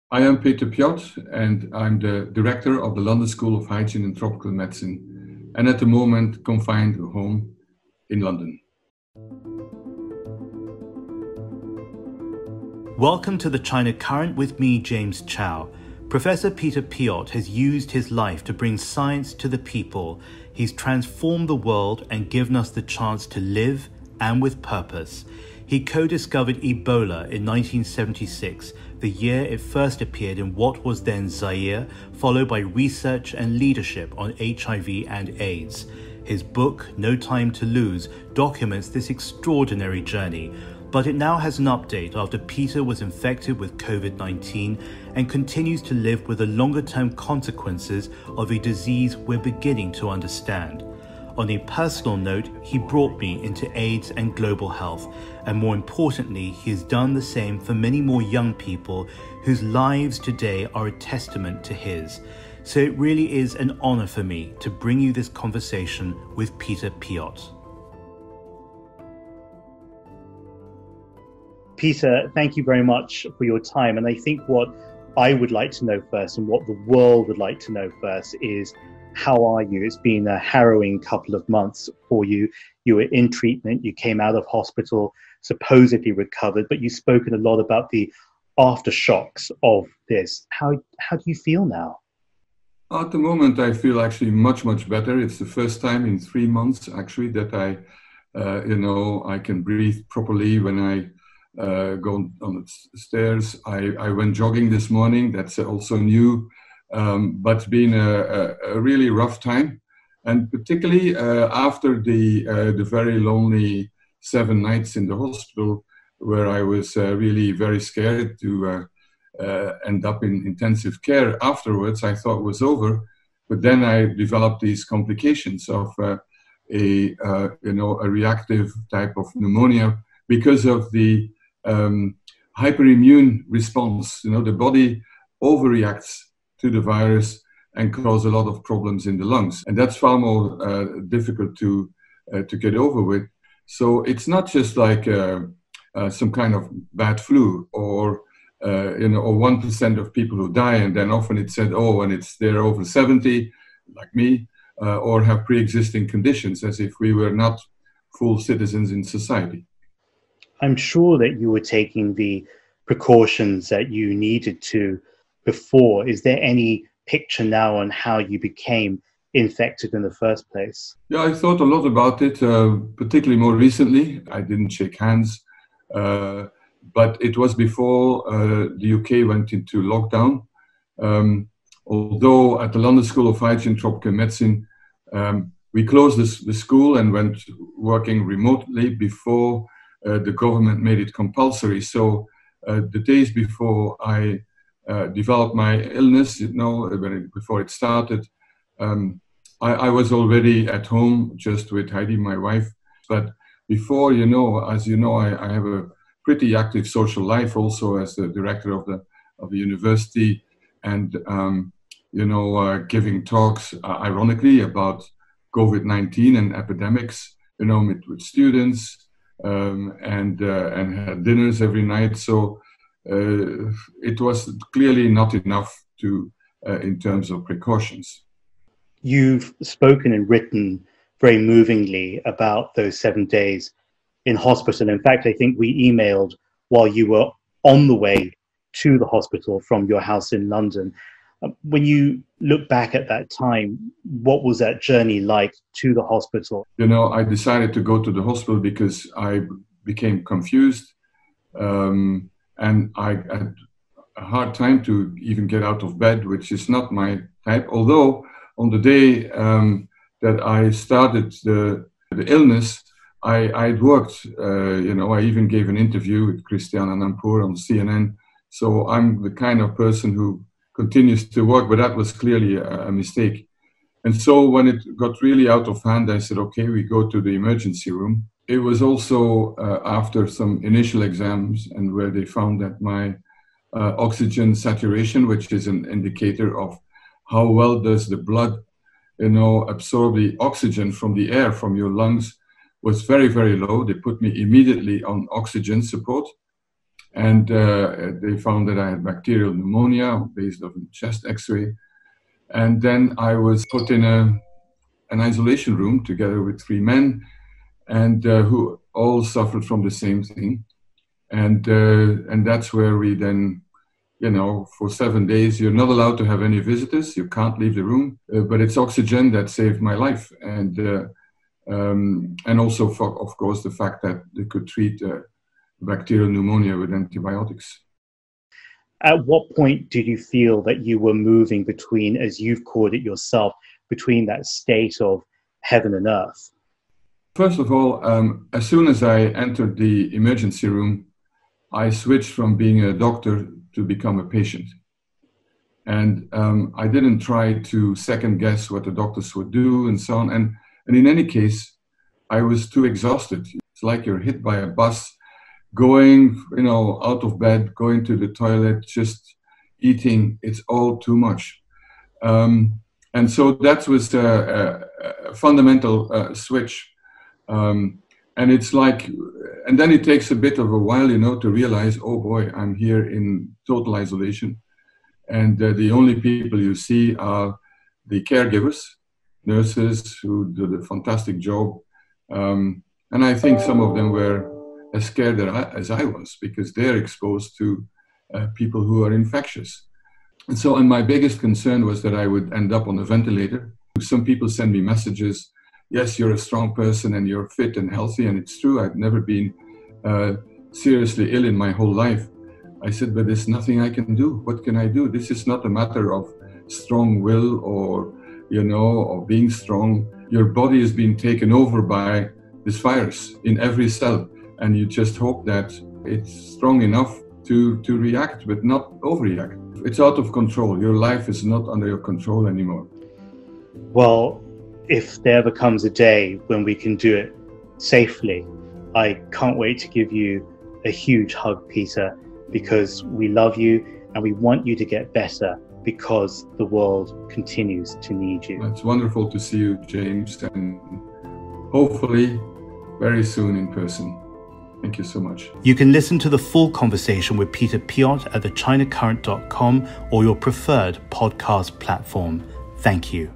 I am Peter Piot, and I'm the director of the London School of Hygiene and Tropical Medicine, and at the moment confined home in London. Welcome to the China Current with me, James Chow. Professor Peter Piot has used his life to bring science to the people. He's transformed the world and given us the chance to live, and with purpose. He co-discovered Ebola in 1976, the year it first appeared in what was then Zaire, followed by research and leadership on HIV and AIDS. His book, No Time to Lose, documents this extraordinary journey, but it now has an update after Peter was infected with COVID-19 and continues to live with the longer-term consequences of a disease we're beginning to understand. On a personal note, he brought me into AIDS and global health, and more importantly, he has done the same for many more young people whose lives today are a testament to his. So it really is an honor for me to bring you this conversation with Peter Piot. Peter, thank you very much for your time. And I think what I would like to know first, and what the world would like to know first, is how are you? It's been a harrowing couple of months for you. You were in treatment, you came out of hospital, supposedly recovered, but you've spoken a lot about the aftershocks of this. How do you feel now? At the moment, I feel actually much better. It's the first time in 3 months, actually, that I can breathe properly when I go on the stairs. I went jogging this morning. That's also new. But it's been a really rough time, and particularly after the very lonely 7 nights in the hospital, where I was really very scared to end up in intensive care. Afterwards, I thought it was over, but then I developed these complications of a reactive type of pneumonia because of the hyperimmune response. The body overreacts to the virus and cause a lot of problems in the lungs. And that's far more difficult to get over with. So it's not just like some kind of bad flu or 1% of people who die, and then often it's said, oh, and they're over 70, like me, or have pre-existing conditions, as if we were not full citizens in society. I'm sure that you were taking the precautions that you needed to before. Is there any picture now on how you became infected in the first place? Yeah, I thought a lot about it, particularly more recently. I didn't shake hands, but it was before the UK went into lockdown. Although at the London School of Hygiene and Tropical Medicine, we closed the school and went working remotely before the government made it compulsory. So the days before I developed my illness, before it started, I was already at home just with Heidi, my wife. But before, as you know, I have a pretty active social life also as the director of the university, and giving talks, ironically, about COVID-19 and epidemics, with students, and had dinners every night. So it was clearly not enough in terms of precautions. You've spoken and written very movingly about those 7 days in hospital. In fact, I think we emailed while you were on the way to the hospital from your house in London. When you look back at that time, what was that journey like to the hospital? I decided to go to the hospital because I became confused. And I had a hard time to even get out of bed, which is not my type. Although on the day that I started the illness, I'd worked, I even gave an interview with Christiana Nampour on CNN. So I'm the kind of person who continues to work, but that was clearly a mistake. And so when it got really out of hand, I said, okay, we go to the emergency room. It was also after some initial exams, and where they found that my oxygen saturation, which is an indicator of how well does the blood, absorb the oxygen from the air from your lungs, was very, very low. They put me immediately on oxygen support. And they found that I had bacterial pneumonia based on chest x-ray. And then I was put in an isolation room together with 3 men, and who all suffered from the same thing. And that's where we then, for 7 days, you're not allowed to have any visitors. You can't leave the room, but it's oxygen that saved my life. And also, of course, the fact that they could treat bacterial pneumonia with antibiotics. At what point did you feel that you were moving between, as you've called it yourself, between that state of heaven and earth? First of all, as soon as I entered the emergency room, I switched from being a doctor to become a patient. And I didn't try to second guess what the doctors would do and so on. And in any case, I was too exhausted. It's like you're hit by a bus, going, out of bed, going to the toilet, just eating. It's all too much. And so that was a fundamental switch. And it's like, and then it takes a bit of a while, to realize, oh boy, I'm here in total isolation. And the only people you see are the caregivers, nurses who do the fantastic job. And I think some of them were as scared as I was, because they're exposed to people who are infectious. And my biggest concern was that I would end up on a ventilator. Some people send me messages, yes, you're a strong person and you're fit and healthy, and it's true, I've never been seriously ill in my whole life. I said, but there's nothing I can do. What can I do? This is not a matter of strong will or, or being strong. Your body is being taken over by this virus in every cell. And you just hope that it's strong enough to react, but not overreact. It's out of control. Your life is not under your control anymore. Well, if there ever comes a day when we can do it safely, I can't wait to give you a huge hug, Peter, because we love you and we want you to get better, because the world continues to need you. It's wonderful to see you, James, and hopefully very soon in person. Thank you so much. You can listen to the full conversation with Peter Piot at thechinacurrent.com or your preferred podcast platform. Thank you.